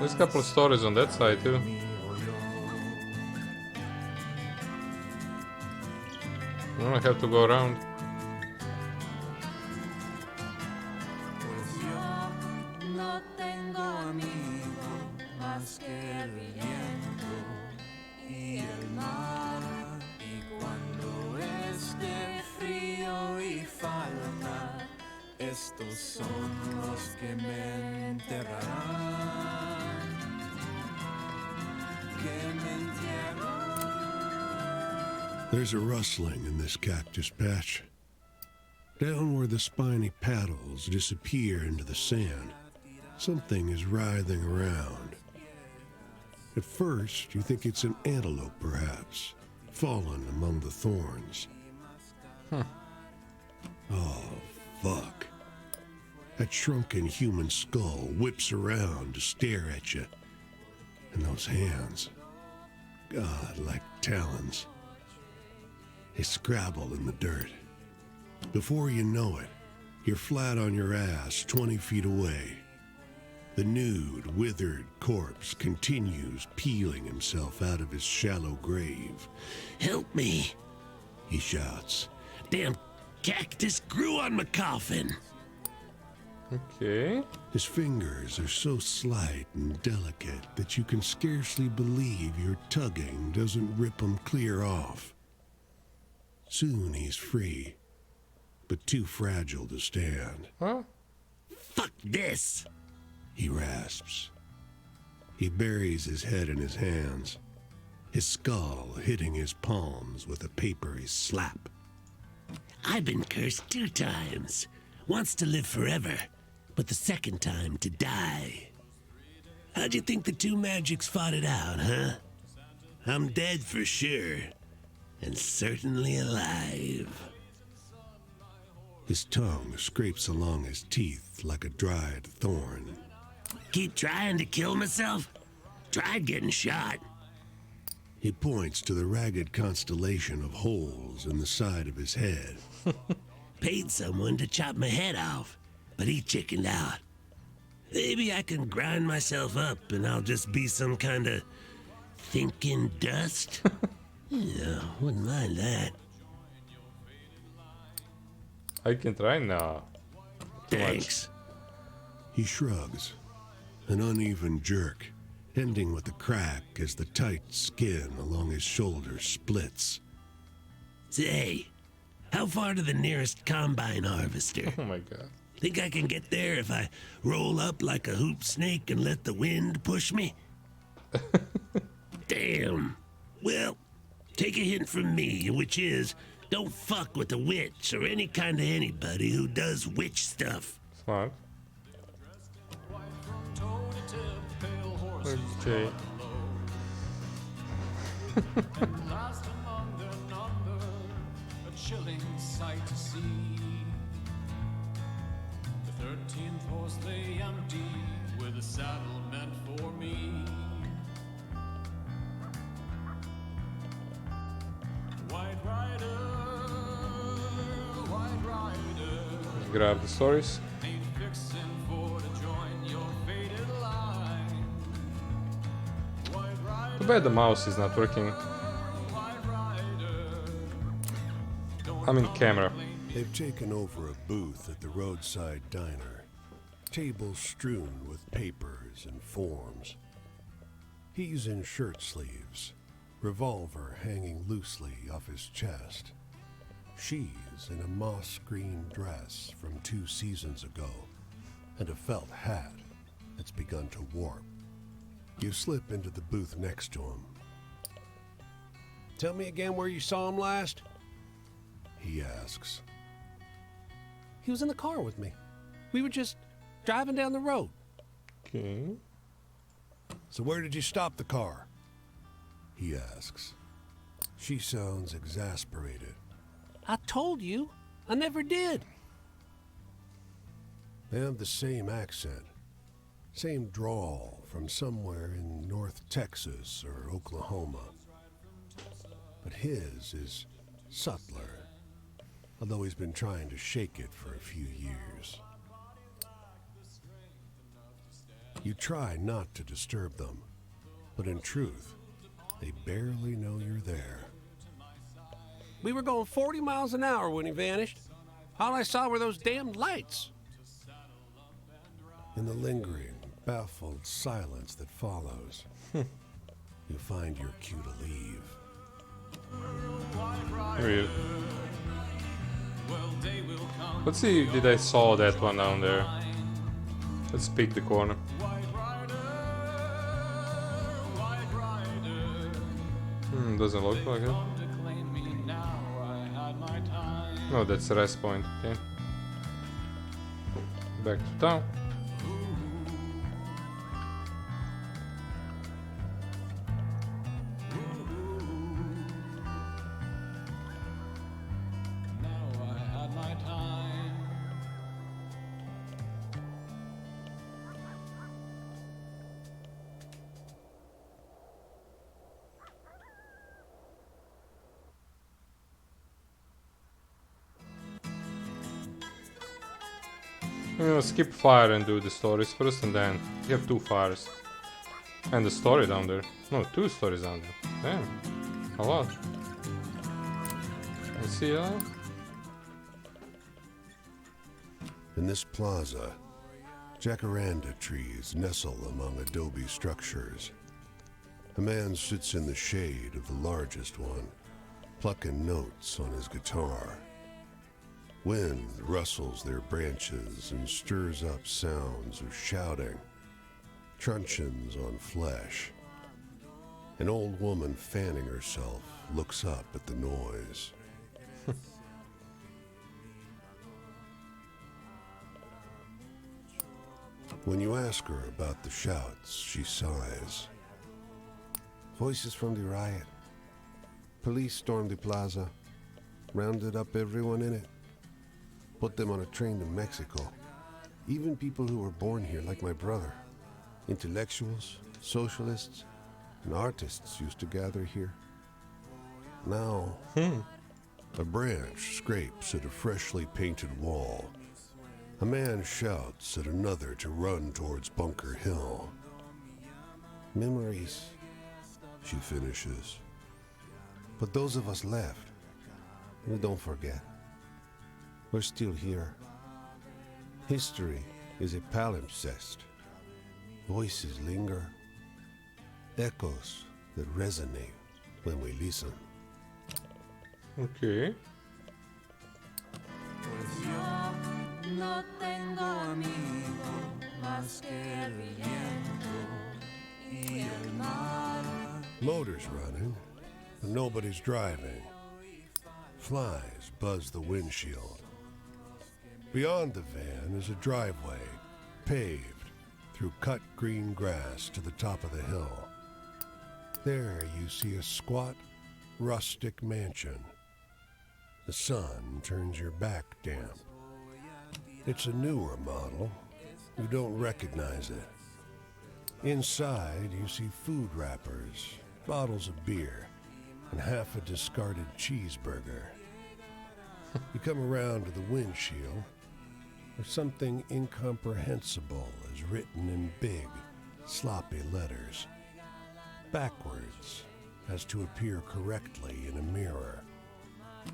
There's a couple of stories on that side too. I don't have to go around. Estos son los que me enterrarán, There's a rustling in this cactus patch. Down where the spiny paddles disappear into the sand, something is writhing around. At first, you think it's an antelope, perhaps, fallen among the thorns. Oh, fuck. That shrunken human skull whips around to stare at you. And those hands, God, like talons. They scrabble in the dirt. Before you know it, you're flat on your ass 20 feet away. The nude, withered corpse continues peeling himself out of his shallow grave. Help me, He shouts. damn cactus grew on my coffin. Okay. His fingers are so slight and delicate that you can scarcely believe your tugging doesn't rip them clear off. Soon he's free, but too fragile to stand. Huh? Fuck this. He rasps. He buries his head in his hands, his skull hitting his palms with a papery slap. I've been cursed 2 times. Once to live forever, but the second time to die. How'd you think the 2 magics fought it out, huh? I'm dead for sure, and certainly alive. His tongue scrapes along his teeth like a dried thorn. Keep trying to kill myself? Tried getting shot. He points to the ragged constellation of holes in the side of his head. Paid someone to chop my head off, but he chickened out. Maybe I can grind myself up and I'll just be some kind of thinking dust. Yeah, wouldn't mind that. I can try now. Thanks. He shrugs, an uneven jerk, ending with a crack as the tight skin along his shoulder splits. Say, how far to the nearest combine harvester? Oh my god. Think I can get there if I roll up like a hoop snake and let the wind push me? Damn. Well, take a hint from me, which is, don't fuck with a witch or any kind of anybody who does witch stuff. Smart. Okay. last among their number, a chilling sight to see. The 13th horse lay empty, with a saddle meant for me. White rider, white rider, Grab the stories. ain't fixin' for to join your faded line. White rider, Too bad the mouse is not working. white rider, I'm in camera. They've taken over a booth at the roadside diner, tables strewn with papers and forms. He's in shirt sleeves, revolver hanging loosely off his chest. She's in a moss-green dress from 2 seasons ago, and a felt hat that's begun to warp. You slip into the booth next to him. Tell me again where you saw him last? He asks. He was in the car with me. We were just driving down the road. Okay. So where did you stop the car? He asks. She sounds exasperated. I told you, I never did. They have the same accent, same drawl from somewhere in North Texas or Oklahoma. But his is subtler, although he's been trying to shake it for a few years. You try not to disturb them, but in truth, they barely know you're there. We were going 40 miles an hour when he vanished. All I saw were those damned lights. In the lingering, baffled silence that follows, you find your cue to leave. Weird. Let's see, did I saw that one down there? Let's pick the corner. Doesn't look like it. No, that's the rest point. Okay. Back to town. I'm gonna skip fire and do the stories first, and then you have 2 fires. And the story down there. No, 2 stories down there. Damn. A lot. Let's see, In this plaza, jacaranda trees nestle among adobe structures. A man sits in the shade of the largest one, plucking notes on his guitar. Wind rustles their branches and stirs up sounds of shouting, truncheons on flesh. An old woman fanning herself looks up at the noise. When you ask her about the shouts, she sighs. Voices from the riot. Police stormed the plaza, rounded up everyone in it, put them on a train to Mexico. Even people who were born here, like my brother. Intellectuals, socialists, and artists used to gather here. Now, a branch scrapes at a freshly painted wall. A man shouts at another to run towards Bunker Hill. Memories, she finishes. But those of us left, we don't forget. We're still here. History is a palimpsest. Voices linger, echoes that resonate when we listen. Okay. No tengo amigo más que el viento y el mar. Motors running, but nobody's driving. Flies buzz the windshield. Beyond the van is a driveway, paved through cut green grass to the top of the hill. There you see a squat, rustic mansion. The sun turns your back damp. It's a newer model. You don't recognize it. Inside, you see food wrappers, bottles of beer, and half a discarded cheeseburger. You come around to the windshield, where something incomprehensible is written in big, sloppy letters, backwards, as to appear correctly in a mirror.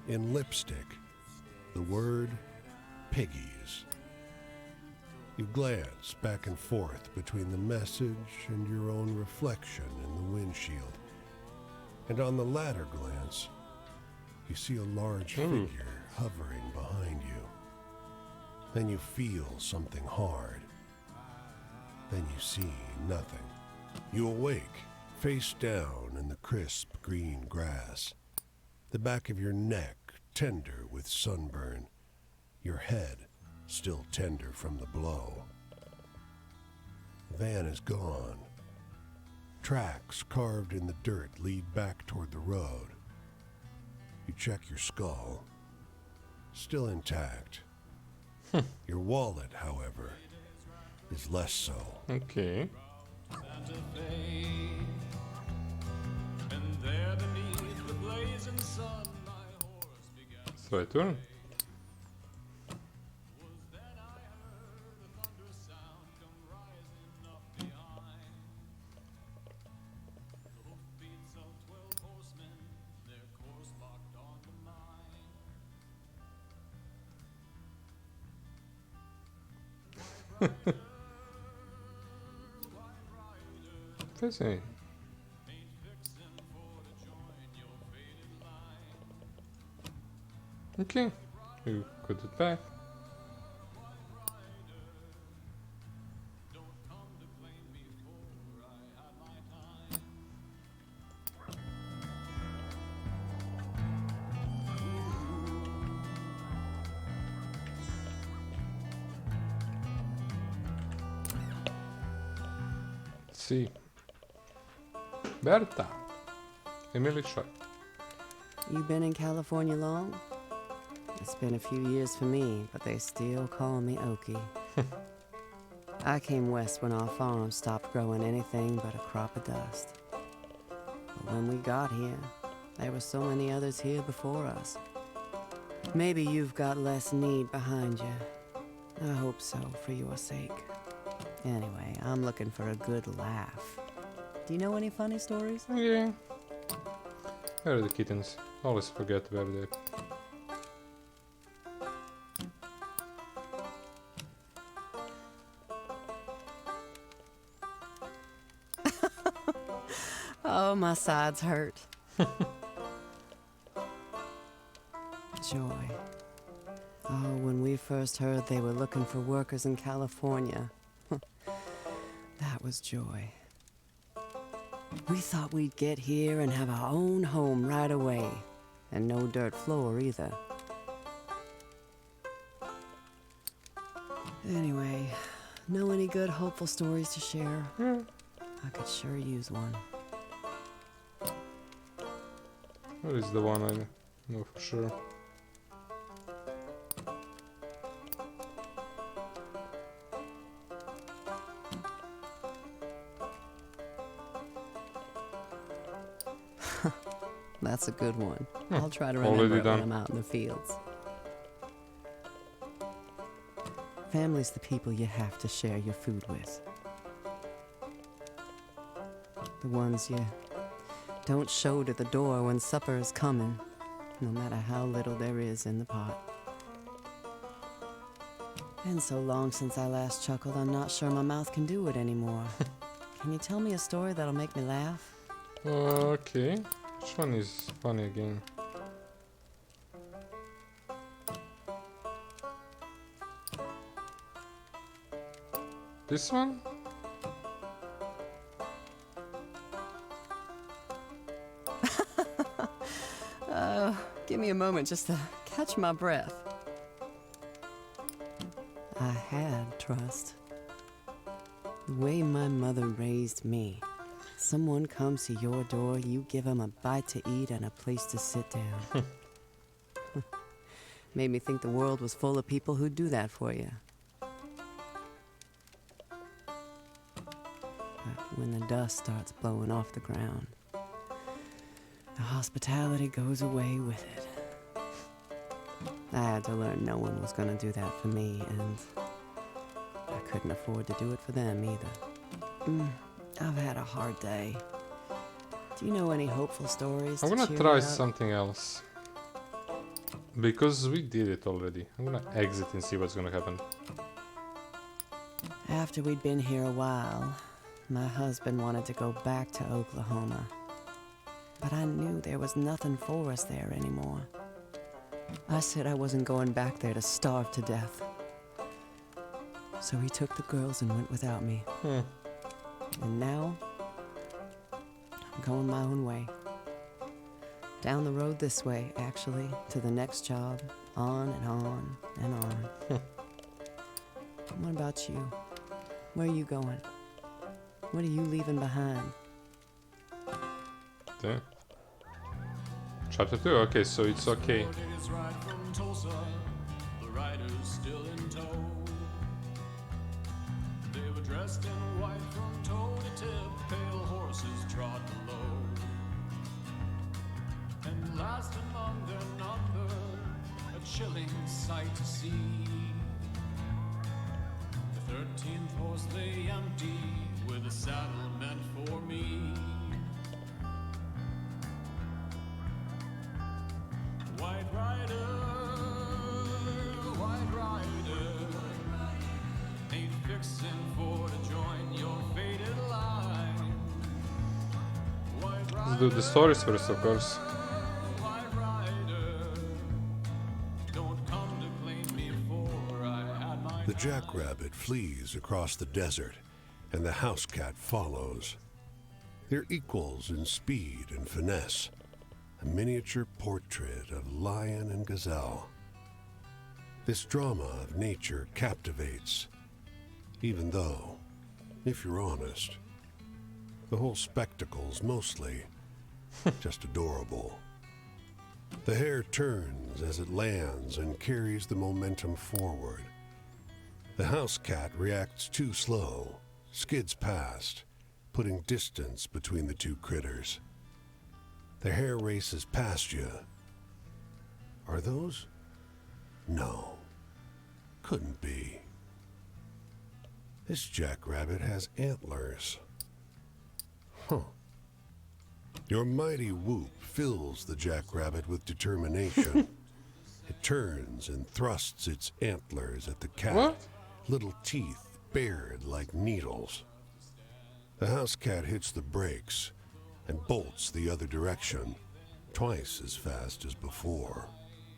In lipstick, the word Piggies. You glance back and forth between the message and your own reflection in the windshield. And on the latter glance, you see a large figure hovering behind you. Then you feel something hard. Then you see nothing. You awake, face down in the crisp green grass. The back of your neck tender with sunburn. Your head still tender from the blow. The van is gone. Tracks carved in the dirt lead back toward the road. You check your skull. Still intact. Your wallet, however, is less so. Okay. And there beneath the blazing sun, my horse began. So I turn. Then I heard a thunder sound come rising up the Fizzy. Okay, you put it back. Let's see. Berta. Emily Choi. You been in California long? It's been a few years for me, but they still call me Okie. I came west when our farm stopped growing anything but a crop of dust. But when we got here, there were so many others here before us. Maybe you've got less need behind you. I hope so, for your sake. Anyway, I'm looking for a good laugh. Do you know any funny stories? Yeah. Where are the kittens? Always forget where they. Oh, my sides hurt. Joy. Oh, when we first heard they were looking for workers in California, that was joy. We thought we'd get here and have our own home right away, and no dirt floor either. Anyway, know any good hopeful stories to share? I could sure use one. What is the one I know for sure? That's a good one. I'll try to Already remember it done. when I'm out in the fields. Family's the people you have to share your food with. The ones you don't show to the door when supper is coming, no matter how little there is in the pot. Been so long since I last chuckled, I'm not sure my mouth can do it anymore. Can you tell me a story that'll make me laugh? Okay. Which one is funny again? This one? Give me a moment just to catch my breath. I had trust. The way my mother raised me. Someone comes to your door, you give them a bite to eat and a place to sit down. Made me think the world was full of people who'd do that for you. But when the dust starts blowing off the ground, the hospitality goes away with it. I had to learn no one was gonna do that for me, and I couldn't afford to do it for them either. I've had a hard day. Do you know any hopeful stories? I'm to gonna cheer try you up? something else. Because we did it already. I'm gonna exit and see what's gonna happen. After we'd been here a while, my husband wanted to go back to Oklahoma. But I knew there was nothing for us there anymore. I said I wasn't going back there to starve to death. So he took the girls and went without me. And now, I'm going my own way. Down the road this way, actually, to the next job, on and on and on. What about you? Where are you going? What are you leaving behind? Damn. Chapter 2, okay, so it's okay. 4 days ride from Tulsa, the riders still in tow. They were dressed in white from toe to tip, pale horses trod below. And last among their number, a chilling sight to see. The 13th horse lay empty, with a saddle meant for me. White rider, ain't do the stories first, of course. White rider, don't come to claim me for I had my The jackrabbit flees across the desert, and the house cat follows. They're equals in speed and finesse, a miniature portrait of lion and gazelle. This drama of nature captivates, even though, if you're honest, the whole spectacle's mostly just adorable. The hair turns as it lands and carries the momentum forward. The house cat reacts too slow, skids past, putting distance between the two critters. The hare races past you. Are those? No. Couldn't be. This jackrabbit has antlers. Huh. Your mighty whoop fills the jackrabbit with determination. It turns and thrusts its antlers at the cat, What? little teeth bared like needles. The house cat hits the brakes and bolts the other direction, twice as fast as before.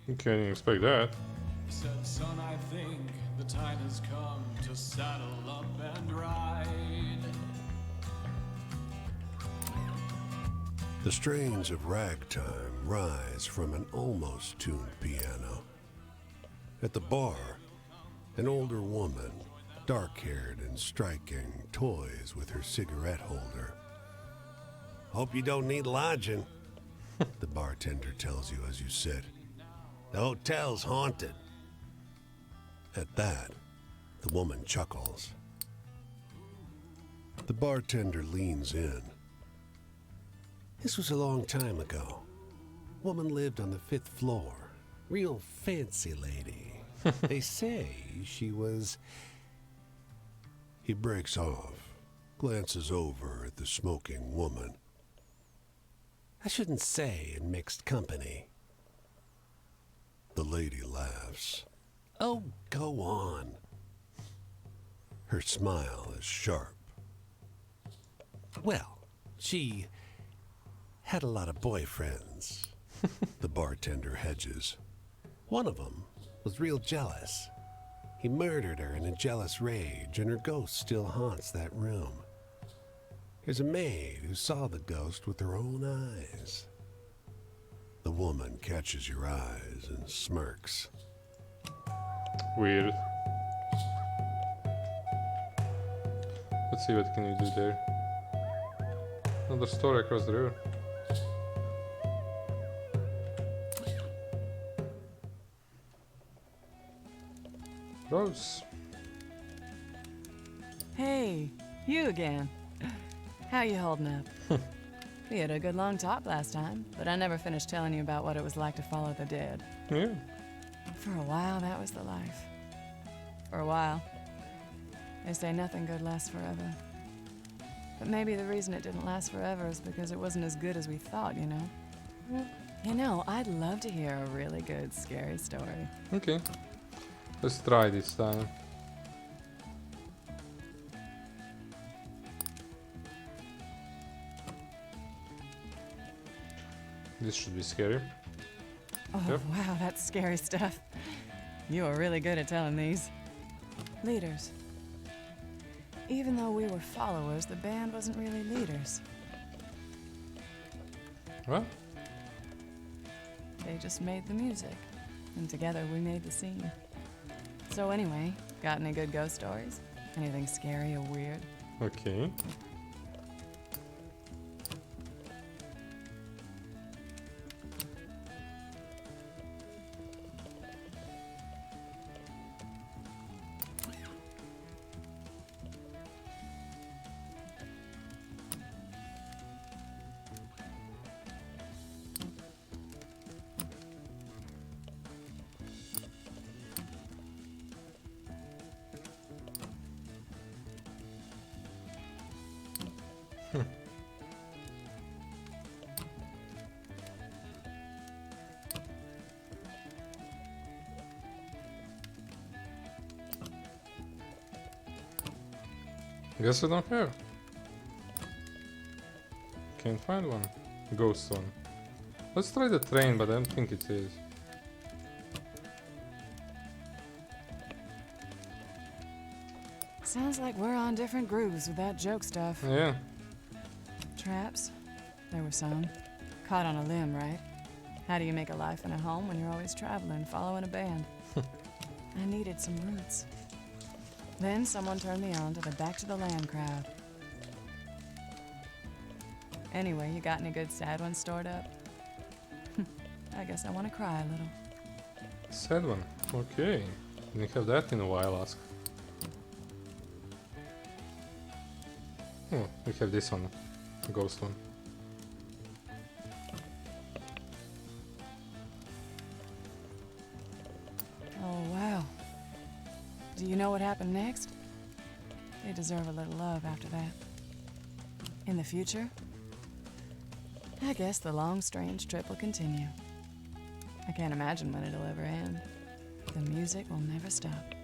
You can't even expect that. said, son, I think the time has come to saddle up and ride. The strains of ragtime rise from an almost tuned piano. At the bar, an older woman, dark-haired and striking, toys with her cigarette holder. Hope you don't need lodging, the bartender tells you as you sit. The hotel's haunted. At that, the woman chuckles. The bartender leans in. This was a long time ago. Woman lived on the 5th floor. Real fancy lady. They say she was... He breaks off, glances over at the smoking woman. I shouldn't say in mixed company. The lady laughs. Oh, go on. Her smile is sharp. Well, she had a lot of boyfriends. The bartender hedges. One of them was real jealous. He murdered her in a jealous rage, and her ghost still haunts that room. There's a maid who saw the ghost with her own eyes. The woman catches your eyes and smirks. Weird. Let's see what can you do there. Another story across the river. Rose. Hey, you again. How you holding up? We had a good long talk last time, but I never finished telling you about what it was like to follow the dead. Yeah. For a while, that was the life. For a while. They say nothing good lasts forever. But maybe the reason it didn't last forever is because it wasn't as good as we thought, you know? You know, I'd love to hear a really good, scary story. Okay. Let's try this time. This should be scary. Oh, Yep. wow, that's scary stuff. You are really good at telling these. Leaders. Even though we were followers, the band wasn't really leaders. What? They just made the music, and together we made the scene. So anyway, got any good ghost stories? Anything scary or weird? Okay. Guess I don't have. Can't find one. ghost one. Let's try the train, but I don't think it is. Sounds like we're on different grooves with that joke stuff. Yeah. Traps? There were some. Caught on a limb, right? How do you make a life in a home when you're always traveling, following a band? I needed some roots. Then someone turned me on to the Back to the Land crowd. Anyway, you got any good sad ones stored up? I guess I want to cry a little. Sad one. Okay. Didn't have that in a while, Ask. Oh, we have this one. Ghost one. Oh, wow. Do you know what happened next? They deserve a little love after that. In the future? I guess the long, strange trip will continue. I can't imagine when it'll ever end. The music will never stop.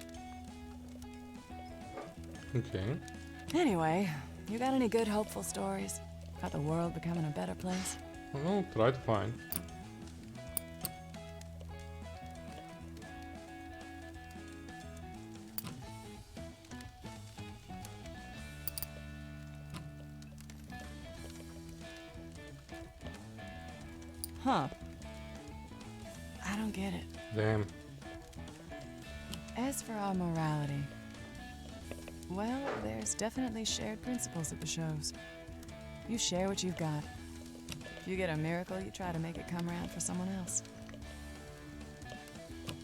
Okay. Anyway, you got any good, hopeful stories about the world becoming a better place? I'll try to find. Huh. I don't get it. Damn. As for our morality, well, there's definitely shared principles at the shows. You share what you've got. If you get a miracle, you try to make it come around for someone else.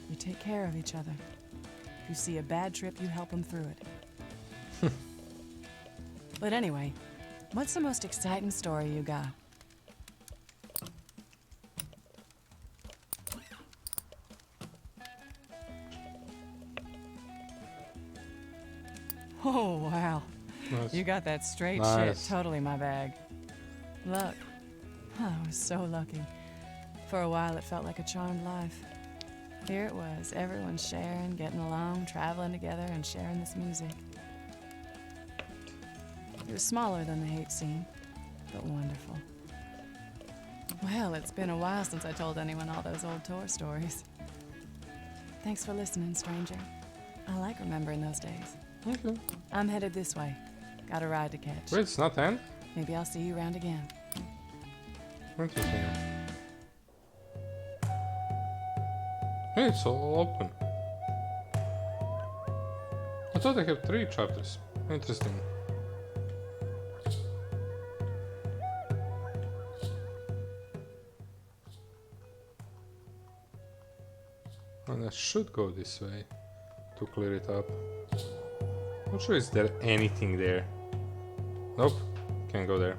You take care of each other. If you see a bad trip, you help them through it. But anyway, what's the most exciting story you got? Oh, wow. Nice. You got that straight Nice. shit. Totally my bag. Luck. I was so lucky. For a while, it felt like a charmed life. Here it was, everyone sharing, getting along, traveling together, and sharing this music. It was smaller than the hate scene, but wonderful. Well, it's been a while since I told anyone all those old tour stories. Thanks for listening, stranger. I like remembering those days. Okay. I'm headed this way. Got a ride to catch. Wait, it's not end? Maybe I'll see you around again. Interesting. Hey, it's all open. I thought I have 3 chapters. Interesting. And I should go this way to clear it up. Not sure is there anything there. Nope, can't go there.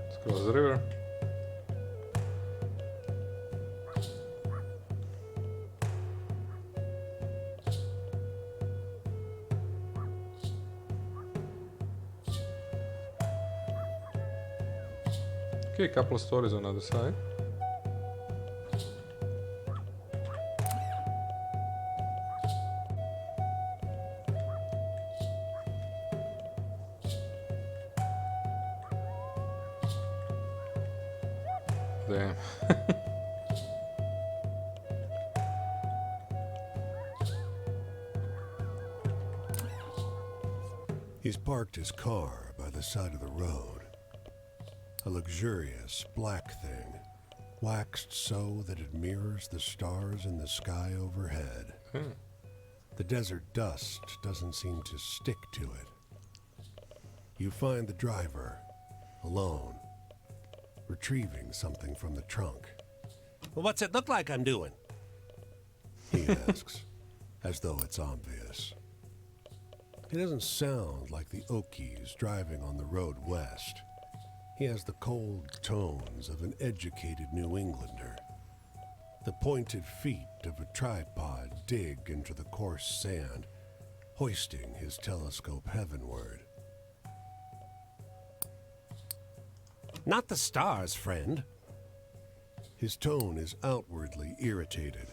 Let's cross the river. Okay, a couple of stories on the other side. Damn. He's parked his car by the side of the road. A luxurious black thing, waxed so that it mirrors the stars in the sky overhead. The desert dust doesn't seem to stick to it. You find the driver, alone, retrieving something from the trunk. Well, what's it look like I'm doing? He asks, as though it's obvious. He doesn't sound like the Okies driving on the road west. He has the cold tones of an educated New Englander. The pointed feet of a tripod dig into the coarse sand, hoisting his telescope heavenward. Not the stars, friend. His tone is outwardly irritated,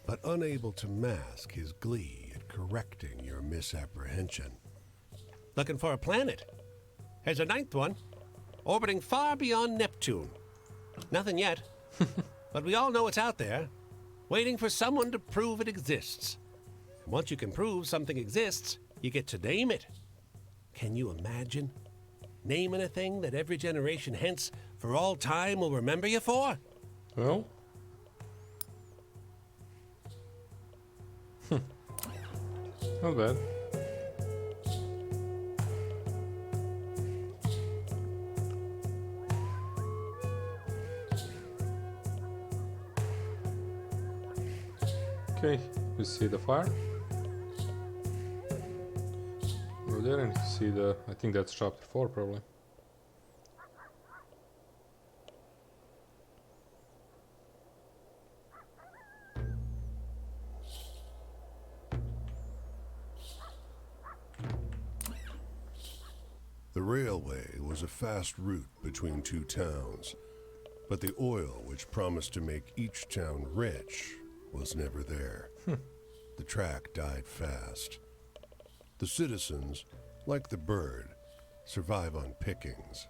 but unable to mask his glee at correcting your misapprehension. looking for a planet. There's a ninth one, orbiting far beyond Neptune. Nothing yet, but we all know it's out there, waiting for someone to prove it exists. And once you can prove something exists, you get to name it. Can you imagine naming a thing that every generation hence for all time will remember you for? Well. Not bad. Okay, you see the fire? Go there and see the... I think that's chapter 4 probably. The railway was a fast route between two towns, but the oil which promised to make each town rich was never there. The track died fast. The citizens, like the bird, survive on pickings.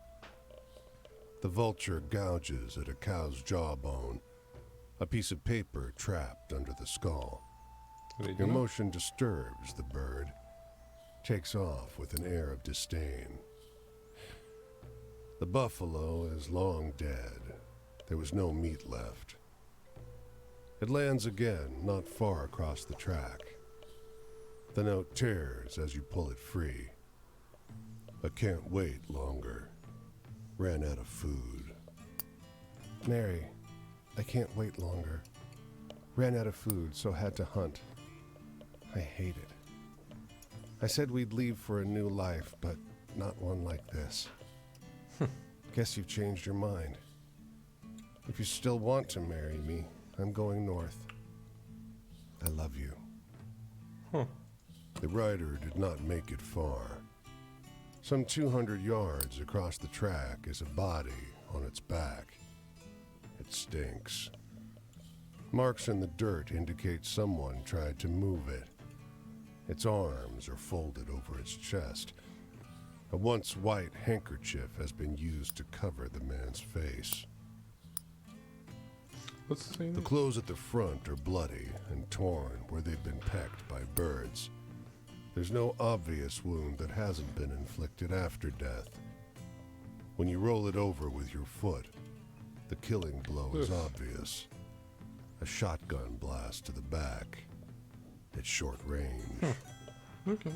The vulture gouges at a cow's jawbone, a piece of paper trapped under the skull. Your motion disturbs the bird, takes off with an air of disdain. The buffalo is long dead. There was no meat left. It lands again, not far across the track. The note tears as you pull it free. I can't wait longer. Ran out of food. Mary, I can't wait longer. Ran out of food, so had to hunt. I hate it. I said we'd leave for a new life, but not one like this. Guess you've changed your mind. If you still want to marry me, I'm going north. I love you. The rider did not make it far. Some 200 yards across the track is a body on its back. It stinks. Marks in the dirt indicate someone tried to move it. Its arms are folded over its chest. A once white handkerchief has been used to cover the man's face. The clothes at the front are bloody and torn where they've been pecked by birds. There's no obvious wound that hasn't been inflicted after death. When you roll it over with your foot, the killing blow is obvious. A shotgun blast to the back. At short range. Okay.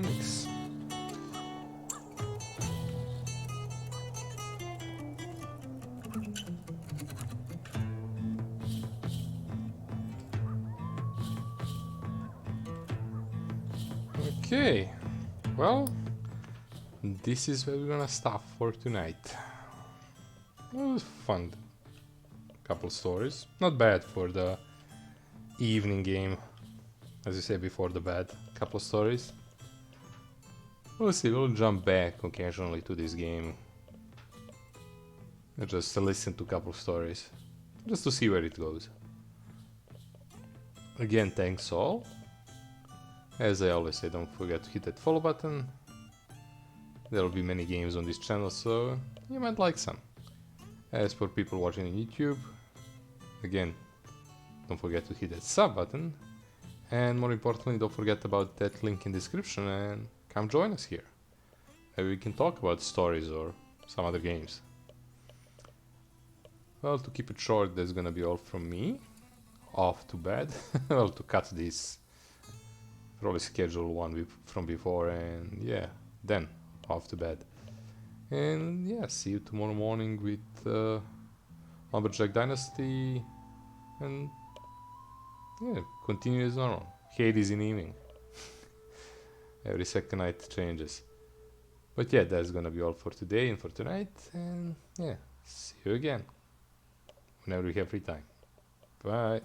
Nice. Okay, well, this is where we're gonna stop for tonight. It was fun. Couple stories, not bad for the evening game, as you say, before the bed. Couple stories. We'll see, we'll jump back occasionally to this game. And just listen to a couple stories. Just to see where it goes. Again, thanks all. As I always say, don't forget to hit that follow button. There will be many games on this channel, so you might like some. As for people watching on YouTube, again, don't forget to hit that sub button. And more importantly, don't forget about that link in description and come join us here. Maybe we can talk about stories or some other games. Well, to keep it short, that's gonna be all from me. Off to bed. Well, to cut this, probably schedule one from before, and yeah, then off to bed. And yeah, see you tomorrow morning with Lumberjack Dynasty, and yeah, continue as normal. Hades in evening. Every second night changes. But yeah, that's gonna be all for today and for tonight, and yeah, see you again whenever you have free time. Bye.